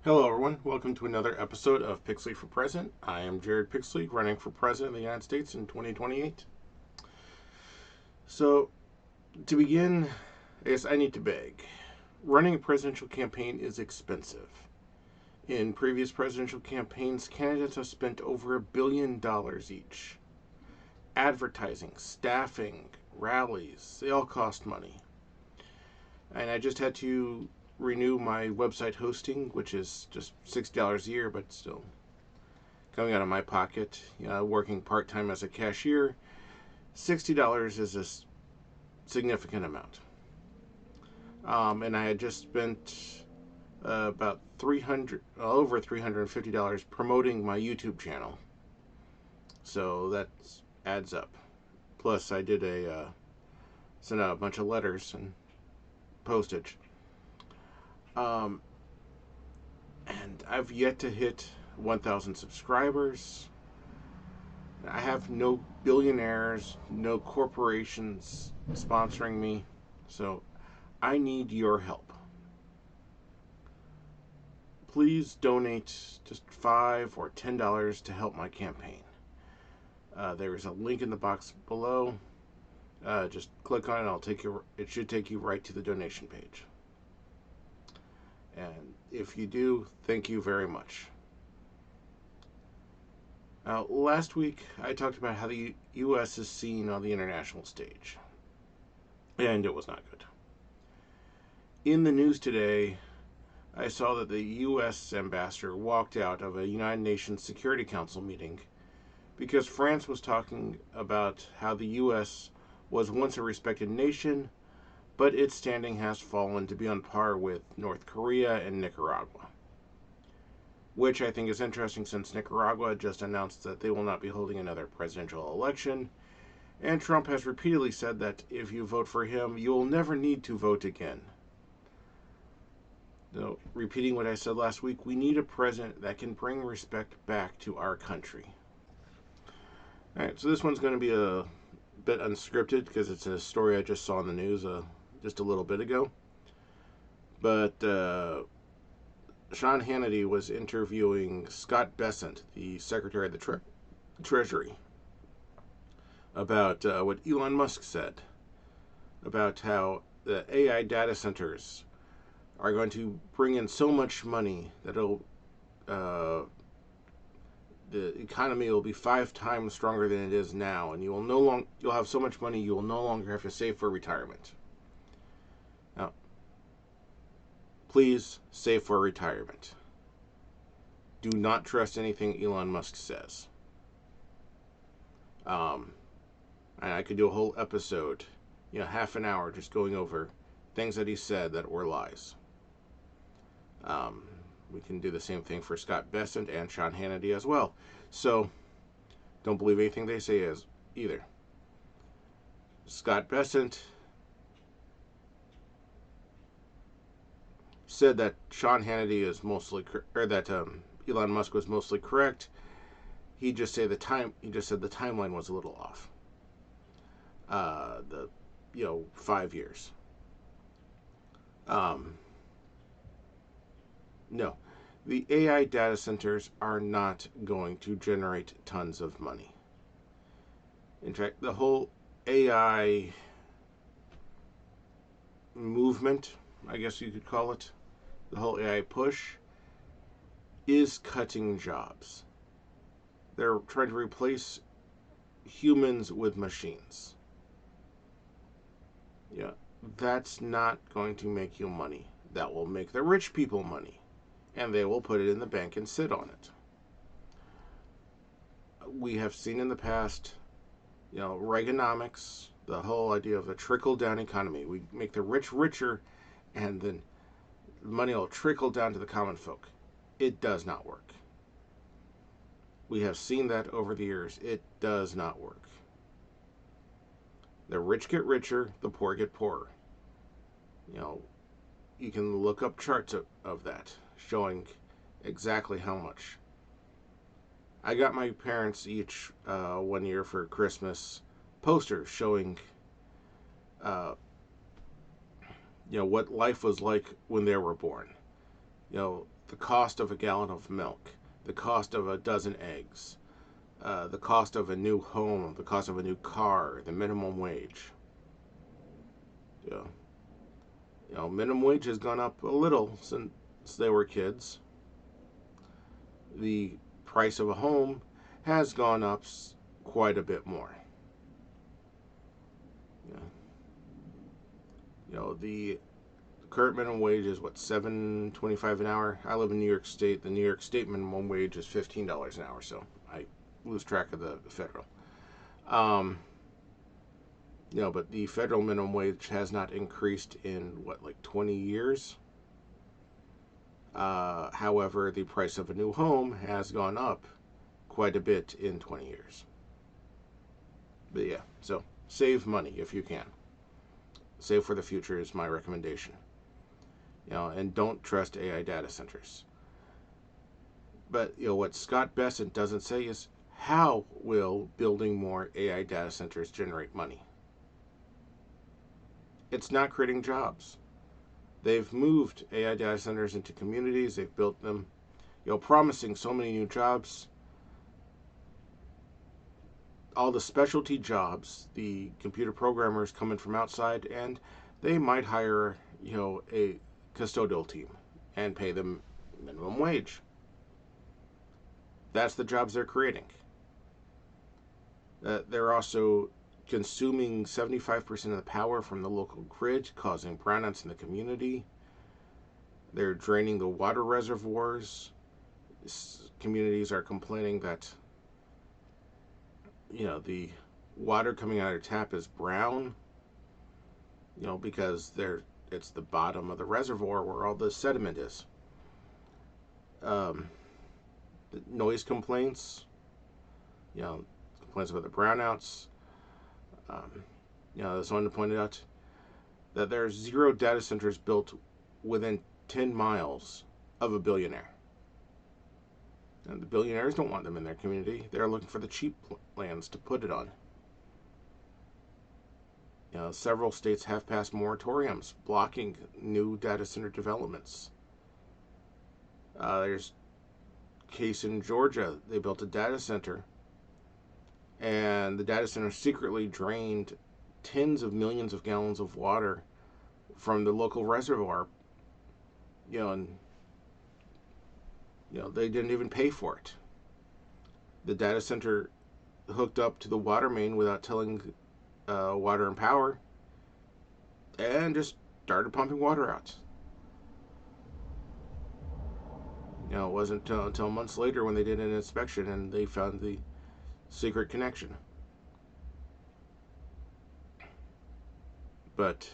Hello, everyone. Welcome to another episode of Pixley for President. I am Jared Pixley, running for President of the United States in 2028. So, to begin, I guess I need to beg. Running a presidential campaign is expensive. In previous presidential campaigns, candidates have spent over $1 billion each. Advertising, staffing, rallies, they all cost money. And I just had to renew my website hosting, which is just $60 a year, but still coming out of my pocket. Working part-time as a cashier, $60 is a significant amount. And I had just spent about over $350 promoting my YouTube channel. So that adds up. Plus, I did sent out a bunch of letters and postage. And I've yet to hit 1,000 subscribers. I have no billionaires, no corporations sponsoring me. So I need your help. Please donate just $5 or $10 to help my campaign. There is a link in the box below. Just click on it. It should take you right to the donation page. And if you do, thank you very much. Last week, I talked about how the U.S. is seen on the international stage. And it was not good. In the news today, I saw that the U.S. ambassador walked out of a United Nations Security Council meeting because France was talking about how the U.S. was once a respected nation, but its standing has fallen to be on par with North Korea and Nicaragua. Which I think is interesting since Nicaragua just announced that they will not be holding another presidential election, and Trump has repeatedly said that if you vote for him, you will never need to vote again. So, repeating what I said last week, we need a president that can bring respect back to our country. Alright, so this one's going to be a bit unscripted because it's a story I just saw in the news just a little bit ago. But Sean Hannity was interviewing Scott Bessent, the Secretary of the Treasury, about what Elon Musk said about how the AI data centers are going to bring in so much money that the economy will be 5 times stronger than it is now, and you'll have so much money you will no longer have to save for retirement. Now, please save for retirement. Do not trust anything Elon Musk says. And I could do a whole episode, half an hour, just going over things that he said that were lies. We can do the same thing for Scott Bessent and Sean Hannity as well. So, don't believe anything they say either. Scott Bessent said that Sean Hannity is that Elon Musk was mostly correct. He just said the timeline was a little off. 5 years. No, the AI data centers are not going to generate tons of money. In fact, the whole AI movement, I guess you could call it, the whole AI push, is cutting jobs. They're trying to replace humans with machines. Yeah, that's not going to make you money. That will make the rich people money, and they will put it in the bank and sit on it. We have seen in the past, Reaganomics, the whole idea of a trickle-down economy. We make the rich richer, and then money will trickle down to the common folk. It does not work. We have seen that over the years. It does not work. The rich get richer, the poor get poorer. You can look up charts of that, showing exactly how much. I got my parents each one year for Christmas posters showing what life was like when they were born. the cost of a gallon of milk, the cost of a dozen eggs, the cost of a new home, the cost of a new car, the minimum wage. Yeah. Minimum wage has gone up a little since they were kids. The price of a home has gone up quite a bit more. Yeah. The current minimum wage is what, $7.25 an hour? I live in New York State. The New York State minimum wage is $15 an hour, so I lose track of the federal. But the federal minimum wage has not increased in like 20 years. However, the price of a new home has gone up quite a bit in 20 years. But yeah, so save money if you can. Save for the future is my recommendation. And don't trust AI data centers. But what Scott Bessent doesn't say is, how will building more AI data centers generate money? It's not creating jobs. They've moved AI data centers into communities. They've built them, promising so many new jobs. All the specialty jobs, the computer programmers coming from outside, and they might hire, a custodial team and pay them minimum wage. That's the jobs they're creating. They're also consuming 75% of the power from the local grid, causing brownouts in the community. They're draining the water reservoirs. Communities are complaining that the water coming out of their tap is brown, because it's the bottom of the reservoir where all the sediment is. The noise complaints, complaints about the brownouts. Someone pointed out that there's 0 data centers built within 10 miles of a billionaire. And the billionaires don't want them in their community. They're looking for the cheap lands to put it on. Several states have passed moratoriums blocking new data center developments. There's a case in Georgia. They built a data center, and the data center secretly drained tens of millions of gallons of water from the local reservoir. They didn't even pay for it. The data center hooked up to the water main without telling Water and Power, and just started pumping water out. It wasn't until months later when they did an inspection and they found the secret connection. But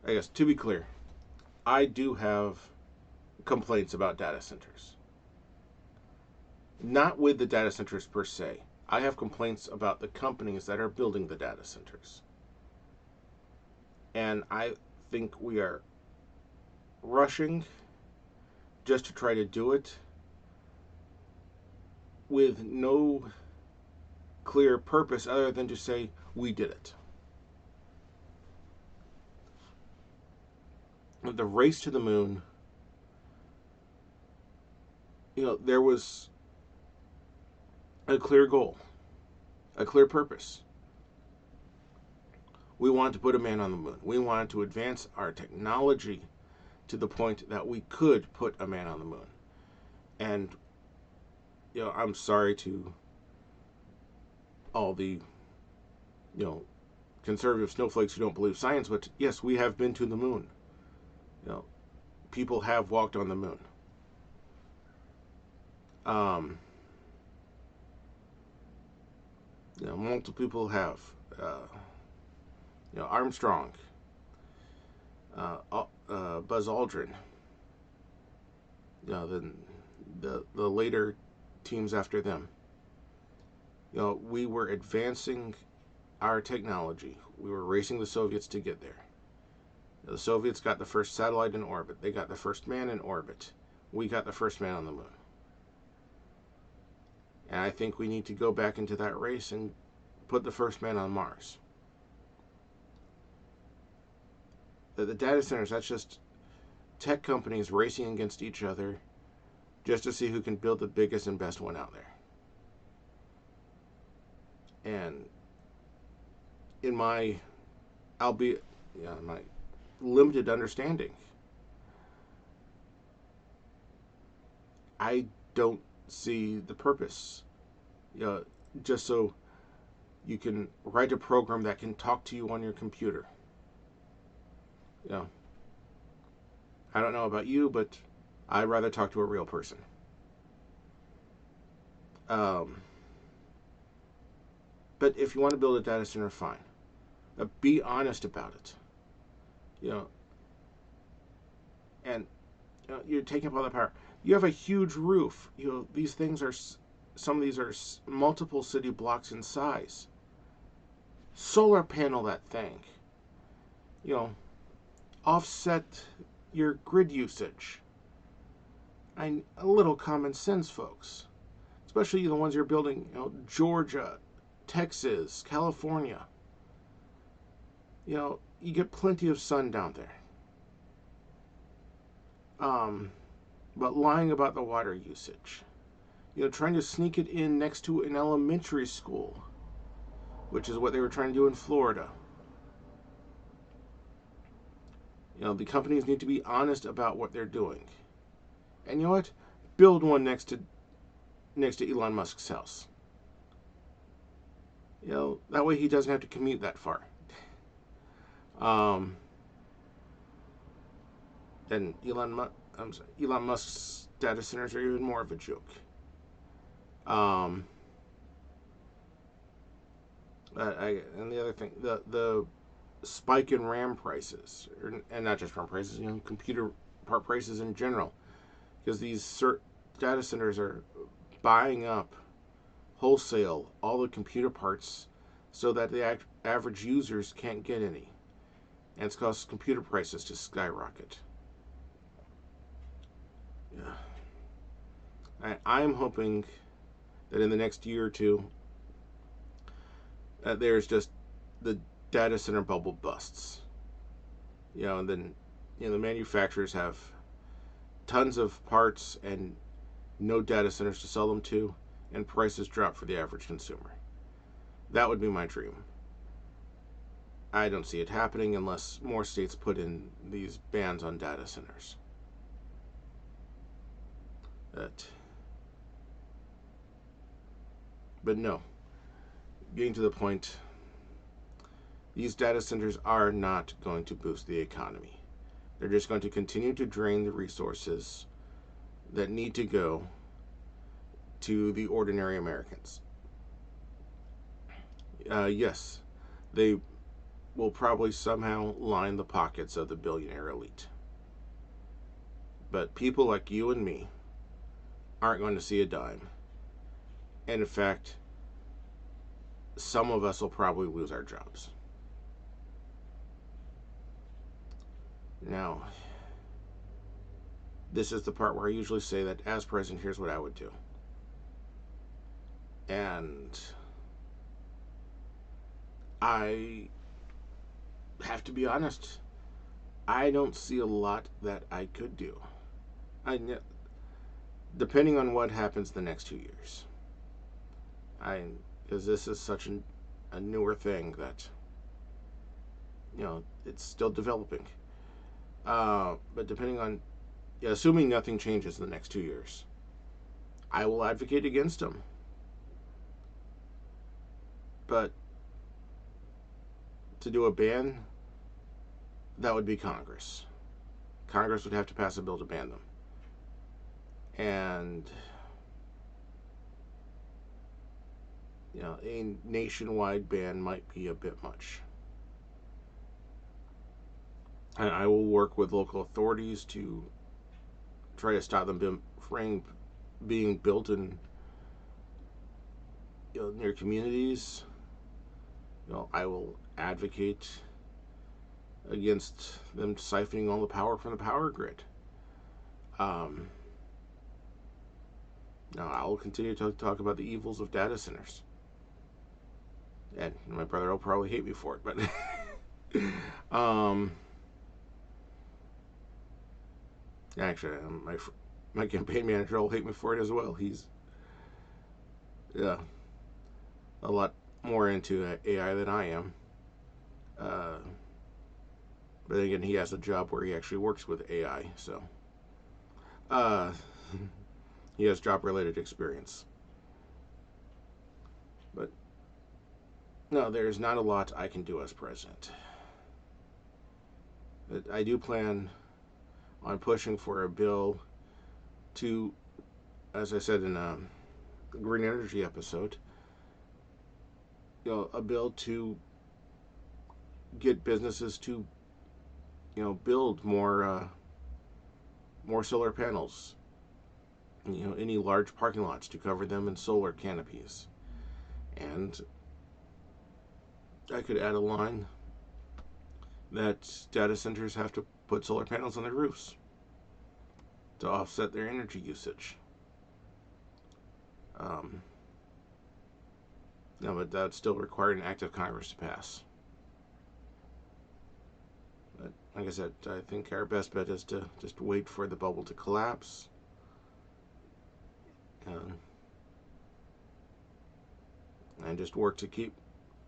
I guess, to be clear, I do have complaints about data centers. Not with the data centers per se. I have complaints about the companies that are building the data centers. And I think we are rushing just to try to do it with no clear purpose other than to say, we did it. The race to the moon, there was a clear goal, a clear purpose. We wanted to put a man on the moon. We wanted to advance our technology to the point that we could put a man on the moon. And, I'm sorry to all the, conservative snowflakes who don't believe science, but yes, we have been to the moon. People have walked on the moon. Multiple people have. Armstrong, Buzz Aldrin. The later teams after them. We were advancing our technology. We were racing the Soviets to get there. The Soviets got the first satellite in orbit. They got the first man in orbit. We got the first man on the moon. And I think we need to go back into that race and put the first man on Mars. The data centers, that's just tech companies racing against each other just to see who can build the biggest and best one out there. And in my, albeit, my limited understanding, I don't see the purpose. Just so you can write a program that can talk to you on your computer. I don't know about you, but I'd rather talk to a real person. But if you want to build a data center, fine. Be honest about it. And you're taking up all the power. You have a huge roof. These things are, some of these are multiple city blocks in size. Solar panel that thing. Offset your grid usage. A little common sense, folks. Especially the ones you're building, Georgia, Texas, California. You get plenty of sun down there. But lying about the water usage. Trying to sneak it in next to an elementary school, which is what they were trying to do in Florida. The companies need to be honest about what they're doing. And you know what? Build one next to Elon Musk's house. That way he doesn't have to commute that far. Then Elon Musk's data centers are even more of a joke. And the other thing, the spike in RAM prices, and not just RAM prices, computer part prices in general, because these data centers are buying up wholesale all the computer parts so that the average users can't get any, and it's caused computer prices to skyrocket. I'm hoping that in the next year or two, there's just the data center bubble busts. And then the manufacturers have tons of parts and no data centers to sell them to, and prices drop for the average consumer. That would be my dream. I don't see it happening unless more states put in these bans on data centers. But no, getting to the point, these data centers are not going to boost the economy. They're just going to continue to drain the resources that need to go to the ordinary Americans. Yes, they will probably somehow line the pockets of the billionaire elite. But people like you and me aren't going to see a dime. And in fact, some of us will probably lose our jobs. Now, this is the part where I usually say that as president, here's what I would do. And I have to be honest, I don't see a lot that I could do. Depending on what happens the next 2 years. Because this is such a newer thing that, it's still developing. But depending on, assuming nothing changes in the next 2 years, I will advocate against them. But to do a ban, that would be Congress. Congress would have to pass a bill to ban them. And a nationwide ban might be a bit much. And I will work with local authorities to try to stop them from being built in near communities. I will advocate against them siphoning all the power from the power grid. Now, I will continue to talk about the evils of data centers. And my brother will probably hate me for it, but Actually, my campaign manager will hate me for it as well. He's yeah, a lot more into AI than I am. Uh, but then again, he has a job where he actually works with AI, so uh, he has job-related experience. But no, there's not a lot I can do as president. But I do plan on pushing for a bill to, as I said in a green energy episode, a bill to get businesses to, build more solar panels. Any large parking lots to cover them in solar canopies, and I could add a line that data centers have to put solar panels on their roofs to offset their energy usage. Um, no, but that would still require an act of Congress to pass. But like I said, I think our best bet is to just wait for the bubble to collapse. Um, and just work to keep,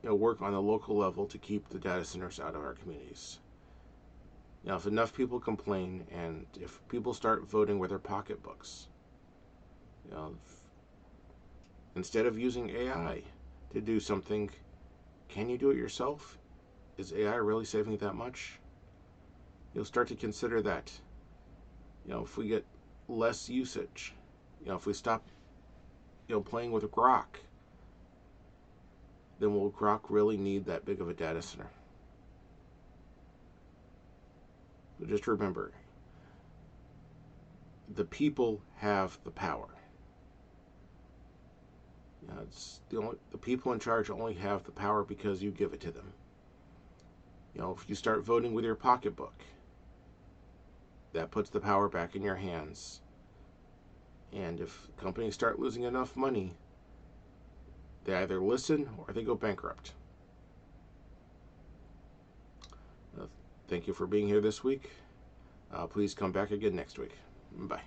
work on the local level to keep the data centers out of our communities. If enough people complain and if people start voting with their pocketbooks, instead of using AI to do something, can you do it yourself? Is AI really saving that much? You'll start to consider that. If we get less usage, if we stop, playing with Grok, then will Grok really need that big of a data center? But just remember, the people have the power. It's the people in charge only have the power because you give it to them. If you start voting with your pocketbook, that puts the power back in your hands. And if companies start losing enough money, they either listen or they go bankrupt. Thank you for being here this week. Please come back again next week. Bye.